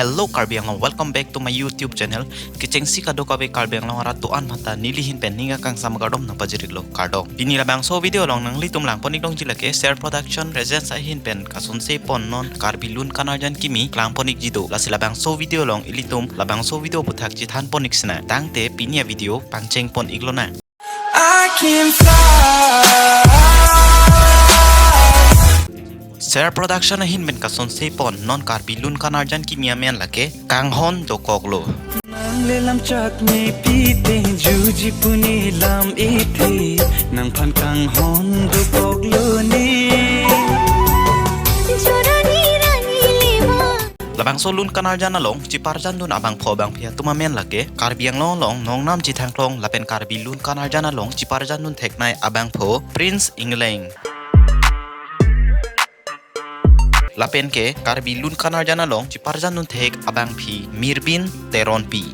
Hello Karbi Anglong, welcome back to my YouTube channel. Kicheng si kado kabe Karbi Anglong ara tuan mata nilihin pen ninga kang samagadom na pajiriglo kardo. Pinila bang so video long nang litum lang ponik dong jilake share production presence ahin pen kasun se pon non Karbi lun kanarjan kimi klang ponik jido. Lasila bang so video long ilitum labang so video butak jitan ponik sina. Tangte pinia video pangcheng pon iglo na. I can fly. Share production ahin ben kason sepon non Karbi lun kanarjan kimia men lake kanghon do koglo. Nang lelam chak me pite juji puni lam ite nang phan kanghon do koglo ni. Labang so lun kanarjan along ciparjan dun abang pho bang phia tuma men lake Karbi Anglong long nong nam chi thangklong lapen Karbi lun kanarjan along ciparjan dun theknai abang pho Prince Ingleng. Lapen ke Karbi lun kanarjan along ciparjan nun thek abang phi Mirbin Teron pi.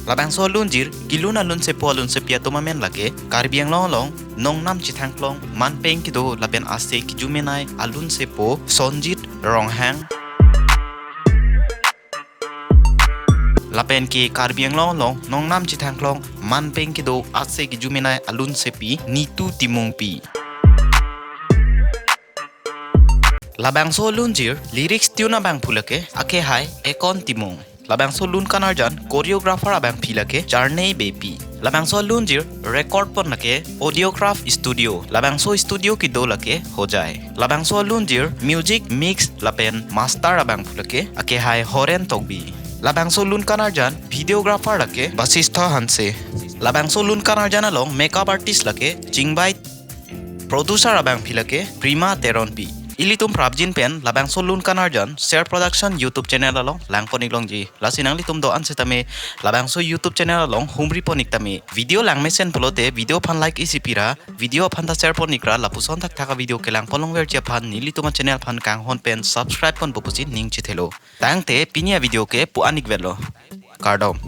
Labang so lunjir gilun alun se po alun se pia tuma men lake Karbi Anglong long nong nam chi thangklong man peng kido lapen ase ki jumenai alun se po Sonjit Ronghang. Lapen ke Karbi Anglong long nong nam chi thangklong man peng kido ase ki jumenai alun se pi Nitu Timung pi. Labang so lunjir lyrics tuna bang phulake ake hai ekon timung. Labang so lun kanarjan choreographer abang philake Charney Bepi. Labang so lunjir record pon lake audiograph studio. Labang so studio ki do lake ho jai. Labang so lunjir music mix lapen master abang phulake ake hai Horen Togbi. Labang so lun kanarjan videographer lake Basistha Hanse. Labang so lun kanarjan along makeup artist lake Jingbai. Producer abang philake Prima Teron pi. Ilitum prabjin pen labang so lun kanarjan share production YouTube channel along lang ponik long ji lasinang litum do an setame labang so YouTube channel along humri ponik tame video lang mesen polote video pan like isipira video pan ta share ponikra lapuson tak taka video kelang polong wer chia pan nilituma channel pan kang hon pen subscribe pon popusin ning chithelo tangte pinia video ke pu anik velo kardom.